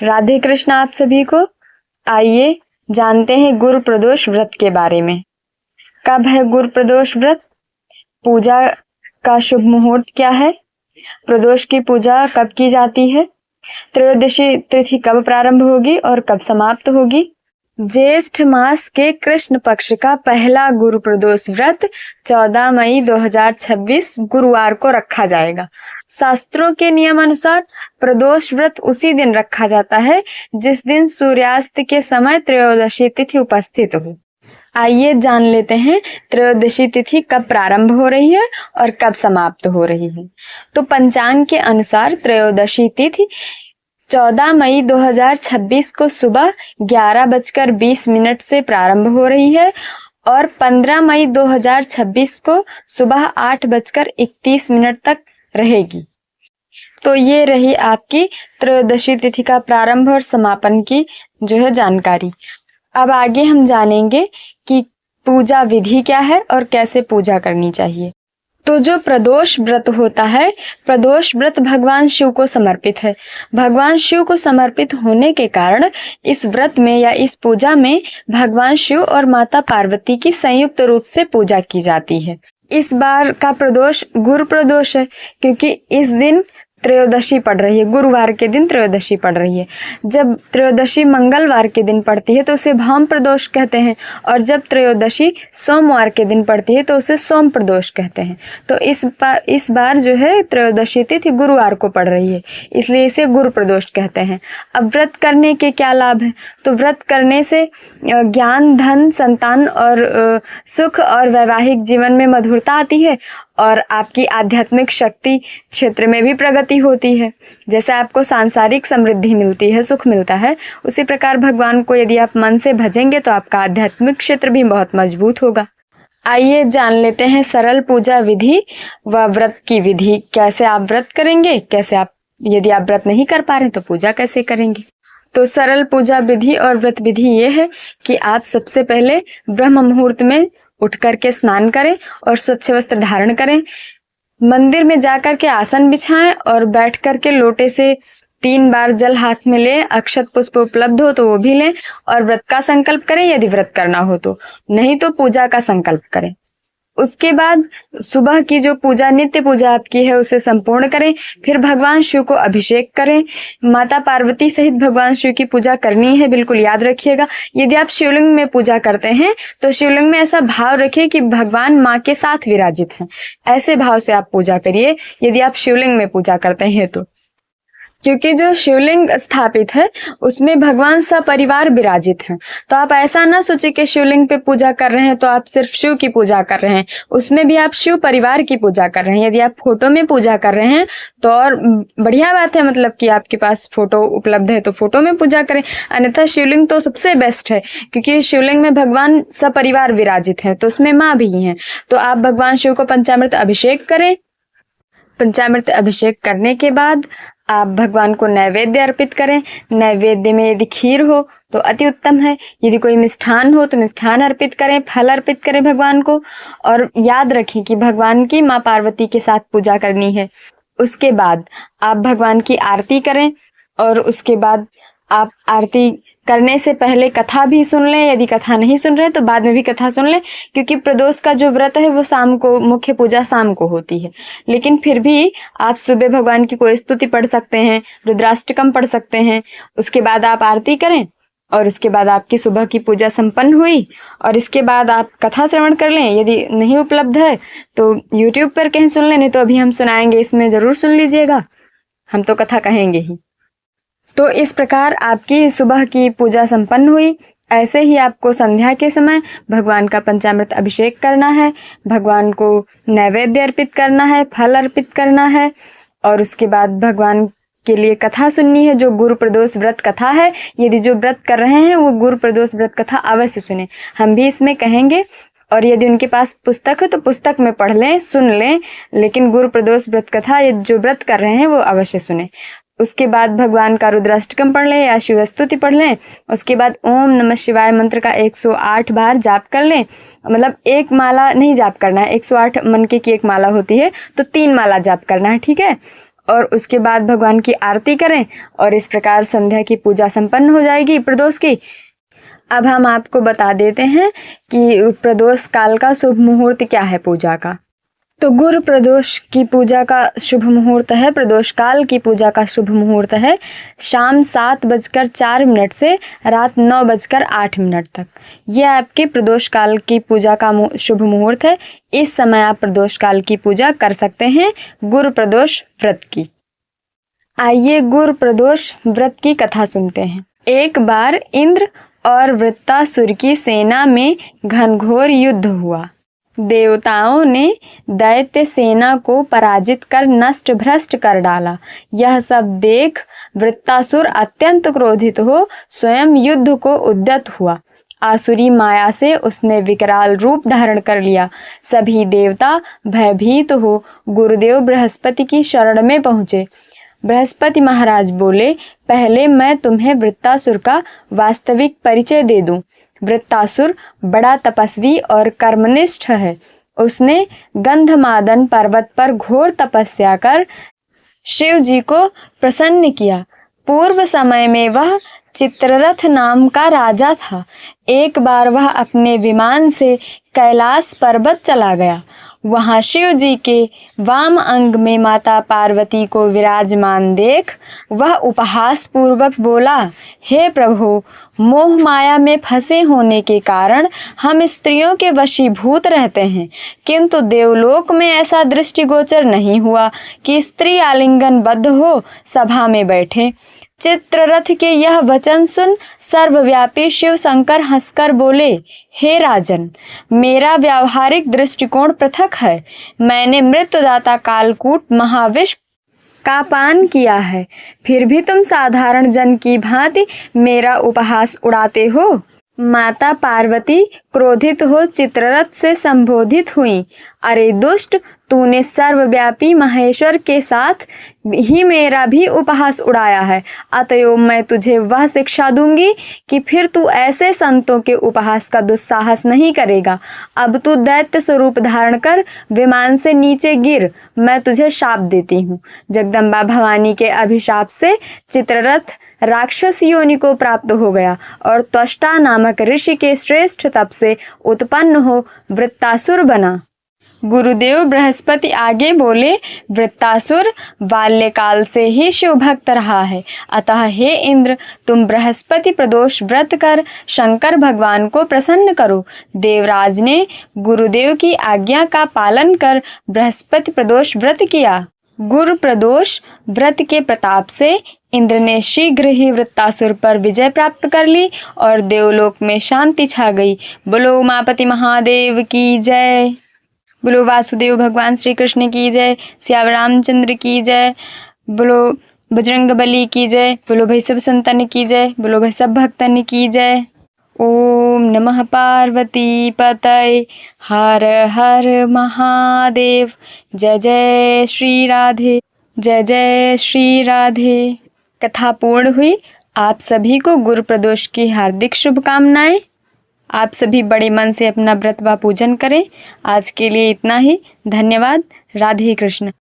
राधे कृष्ण आप सभी को। आइए जानते हैं गुरु प्रदोष व्रत के बारे में। कब है गुरु प्रदोष व्रत? पूजा का शुभ मुहूर्त क्या है? प्रदोष की पूजा कब की जाती है? त्रयोदशी तिथि कब प्रारंभ होगी और कब समाप्त होगी? ज्येष्ठ मास के कृष्ण पक्ष का पहला गुरु प्रदोष व्रत 14 मई 2026 गुरुवार को रखा जाएगा। शास्त्रों के नियम अनुसार प्रदोष व्रत उसी दिन रखा जाता है जिस दिन सूर्यास्त के समय त्रयोदशी तिथि उपस्थित हो। आइए जान लेते हैं त्रयोदशी तिथि कब प्रारंभ हो रही है और कब समाप्त हो रही है। तो पंचांग के अनुसार त्रयोदशी तिथि 14 मई 2026 को सुबह 11:20 से प्रारंभ हो रही है और 15 मई 2026 को सुबह 8:31 तक रहेगी। तो ये रही आपकी त्रयोदशी तिथि का प्रारंभ और समापन की जो है जानकारी। अब आगे हम जानेंगे कि पूजा विधि क्या है और कैसे पूजा करनी चाहिए। तो जो प्रदोष व्रत होता है, प्रदोष व्रत भगवान शिव को समर्पित है। भगवान शिव को समर्पित होने के कारण इस व्रत में या इस पूजा में भगवान शिव और माता पार्वती की संयुक्त रूप से पूजा की जाती है। इस बार का प्रदोष गुरु प्रदोष है क्योंकि इस दिन त्रयोदशी पड़ रही है, गुरुवार के दिन त्रयोदशी पड़ रही है। जब त्रयोदशी मंगलवार के दिन पड़ती है तो उसे भौम प्रदोष कहते हैं और जब त्रयोदशी सोमवार के दिन पड़ती है तो उसे सोम प्रदोष कहते हैं। तो इस बार जो है त्रयोदशी तिथि गुरुवार को पड़ रही है, इसलिए इसे गुरु प्रदोष कहते हैं। अब व्रत करने के क्या लाभ हैं? तो व्रत करने से ज्ञान, धन, संतान और सुख और वैवाहिक जीवन में मधुरता आती है और आपकी आध्यात्मिक शक्ति क्षेत्र में भी प्रगति होती है। जैसे आपको सांसारिक समृद्धि मिलती है, सुख मिलता है, उसी प्रकार भगवान को यदि आप मन से भजेंगे तो आपका आध्यात्मिक क्षेत्र भी बहुत मजबूत होगा। आइए जान लेते हैं सरल पूजा विधि व व्रत की विधि। कैसे आप व्रत करेंगे, कैसे आप यदि आप व्रत नहीं कर पा रहे तो पूजा कैसे करेंगे। तो सरल पूजा विधि और व्रत विधि ये है कि आप सबसे पहले ब्रह्म मुहूर्त में उठ करके स्नान करें और स्वच्छ वस्त्र धारण करें। मंदिर में जाकर के आसन बिछाएं और बैठ करके लोटे से 3 बार जल हाथ में लें। अक्षत पुष्प उपलब्ध हो तो वो भी लें और व्रत का संकल्प करें यदि व्रत करना हो तो, नहीं तो पूजा का संकल्प करें। उसके बाद सुबह की जो पूजा, नित्य पूजा आपकी है, उसे संपूर्ण करें। फिर भगवान शिव को अभिषेक करें। माता पार्वती सहित भगवान शिव की पूजा करनी है, बिल्कुल याद रखिएगा। यदि आप शिवलिंग में पूजा करते हैं तो शिवलिंग में ऐसा भाव रखिए कि भगवान माँ के साथ विराजित हैं। ऐसे भाव से आप पूजा करिए यदि आप शिवलिंग में पूजा करते हैं तो, क्योंकि जो शिवलिंग स्थापित है उसमें भगवान सपरिवार विराजित हैं। तो आप ऐसा ना सोचे कि शिवलिंग पे पूजा कर रहे हैं तो आप सिर्फ शिव की पूजा कर रहे हैं, उसमें भी आप शिव परिवार की पूजा कर रहे हैं। यदि आप फोटो में पूजा कर रहे हैं तो और बढ़िया बात है, मतलब कि आपके पास फोटो उपलब्ध है तो फोटो में पूजा करें, अन्यथा शिवलिंग तो सबसे बेस्ट है क्योंकि शिवलिंग में भगवान सपरिवार विराजित है तो उसमें माँ भी हैं। तो आप भगवान शिव को पंचामृत अभिषेक करें। पंचामृत अभिषेक करने के बाद आप भगवान को नैवेद्य अर्पित करें। नैवेद्य में यदि खीर हो तो अति उत्तम है, यदि कोई मिष्ठान हो तो मिष्ठान अर्पित करें, फल अर्पित करें भगवान को। और याद रखें कि भगवान की माँ पार्वती के साथ पूजा करनी है। उसके बाद आप भगवान की आरती करें और उसके बाद आप आरती करने से पहले कथा भी सुन लें। यदि कथा नहीं सुन रहे तो बाद में भी कथा सुन लें, क्योंकि प्रदोष का जो व्रत है वो शाम को, मुख्य पूजा शाम को होती है। लेकिन फिर भी आप सुबह भगवान की कोई स्तुति पढ़ सकते हैं, रुद्राष्टकम पढ़ सकते हैं। उसके बाद आप आरती करें और उसके बाद आपकी सुबह की पूजा संपन्न हुई और इसके बाद आप कथा श्रवण कर लें। यदि नहीं उपलब्ध है तो यूट्यूब पर कहीं सुन लें, नहीं तो अभी हम सुनाएंगे, इसमें ज़रूर सुन लीजिएगा, हम तो कथा कहेंगे ही। तो इस प्रकार आपकी सुबह की पूजा संपन्न हुई। ऐसे ही आपको संध्या के समय भगवान का पंचामृत अभिषेक करना है, भगवान को नैवेद्य अर्पित करना है, फल अर्पित करना है और उसके बाद भगवान के लिए कथा सुननी है, जो गुरु प्रदोष व्रत कथा है। यदि जो व्रत कर रहे हैं वो गुरु प्रदोष व्रत कथा अवश्य सुने, हम भी इसमें कहेंगे। और यदि उनके पास पुस्तक है तो पुस्तक में पढ़ लें, सुन लें, लेकिन गुरु प्रदोष व्रत कथा जो व्रत कर रहे हैं वो अवश्य सुने। उसके बाद भगवान का रुद्राष्टकम पढ़ लें या शिव स्तुति पढ़ लें। उसके बाद ओम नमः शिवाय मंत्र का 108 बार जाप कर लें। मतलब एक माला नहीं जाप करना है, 108 मन की एक माला होती है तो 3 माला जाप करना है, ठीक है। और उसके बाद भगवान की आरती करें और इस प्रकार संध्या की पूजा संपन्न हो जाएगी प्रदोष की। अब हम आपको बता देते हैं कि प्रदोष काल का शुभ मुहूर्त क्या है पूजा का। तो गुरु प्रदोष की पूजा का शुभ मुहूर्त है, प्रदोष काल की पूजा का शुभ मुहूर्त है शाम 7:04 से रात 9:08 तक। यह आपके प्रदोष काल की पूजा का शुभ मुहूर्त है। इस समय आप प्रदोष काल की पूजा कर सकते हैं गुरु प्रदोष व्रत की। आइए गुरु प्रदोष व्रत की कथा सुनते हैं। एक बार इंद्र और वृत्तासुर की सेना में घनघोर युद्ध हुआ। देवताओं ने दैत्य सेना को पराजित कर नष्ट भ्रष्ट कर डाला। यह सब देख वृत्तासुर अत्यंत क्रोधित हो स्वयं युद्ध को उद्यत हुआ। आसुरी माया से उसने विकराल रूप धारण कर लिया। सभी देवता भयभीत हो गुरुदेव बृहस्पति की शरण में पहुँचे। बृहस्पति महाराज बोले, पहले मैं तुम्हें वृत्तासुर का वास्तविक परिचय दे दूं। वृत्तासुर बड़ा तपस्वी और कर्मनिष्ठ है। उसने गंधमादन पर्वत पर घोर तपस्या कर शिव जी को प्रसन्न किया। पूर्व समय में वह चित्ररथ नाम का राजा था। एक बार वह अपने विमान से कैलाश पर्वत चला गया। वहाँ शिव जी के वाम अंग में माता पार्वती को विराजमान देख वह उपहास पूर्वक बोला, हे प्रभु, मोह माया में फंसे होने के कारण हम स्त्रियों के वशीभूत रहते हैं, किंतु देवलोक में ऐसा दृष्टिगोचर नहीं हुआ कि स्त्री आलिंगनबद्ध हो सभा में बैठे। चित्ररथ के यह वचन सुन सर्वव्यापी शिव शंकर हंसकर बोले, हे राजन, मेरा व्यावहारिक दृष्टिकोण पृथक है। मैंने मृत्युदाता कालकूट महाविष का पान किया है, फिर भी तुम साधारण जन की भांति मेरा उपहास उड़ाते हो। माता पार्वती क्रोधित हो चित्ररथ से संबोधित हुई, अरे दुष्ट, तूने सर्वव्यापी महेश्वर के साथ ही मेरा भी उपहास उड़ाया है। अतएव मैं तुझे वह शिक्षा दूंगी कि फिर तू ऐसे संतों के उपहास का दुस्साहस नहीं करेगा। अब तू दैत्य स्वरूप धारण कर विमान से नीचे गिर, मैं तुझे शाप देती हूँ। जगदम्बा भवानी के अभिशाप से चित्ररथ राक्षस योनि को प्राप्त हो गया और त्वष्टा नामक ऋषि के श्रेष्ठ तप से उत्पन्न हो वृत्तासुर बना। गुरुदेव बृहस्पति आगे बोले, वृत्तासुर बाल्यकाल से ही शिव भक्त रहा है, अतः हे इंद्र, तुम बृहस्पति प्रदोष व्रत कर शंकर भगवान को प्रसन्न करो। देवराज ने गुरुदेव की आज्ञा का पालन कर बृहस्पति प्रदोष व्रत किया। गुरु प्रदोष व्रत के प्रताप से इंद्र ने शीघ्र ही वृत्तासुर पर विजय प्राप्त कर ली और देवलोक में शांति छा गई। बोलो उमापति महादेव की जय। बोलो वासुदेव भगवान श्री कृष्ण की जय। श्याम रामचंद्र की जय। बोलो बजरंग बली की जय। बोलो भाई सब संतन की जय। बोलो भाई सब भक्तन की जय। ओम नमः पार्वती पतये, हर हर महादेव। जय जय श्री राधे, जय जय श्री राधे। कथा पूर्ण हुई। आप सभी को गुरु प्रदोष की हार्दिक शुभकामनाएं। आप सभी बड़े मन से अपना व्रत व पूजन करें। आज के लिए इतना ही। धन्यवाद। राधे कृष्ण।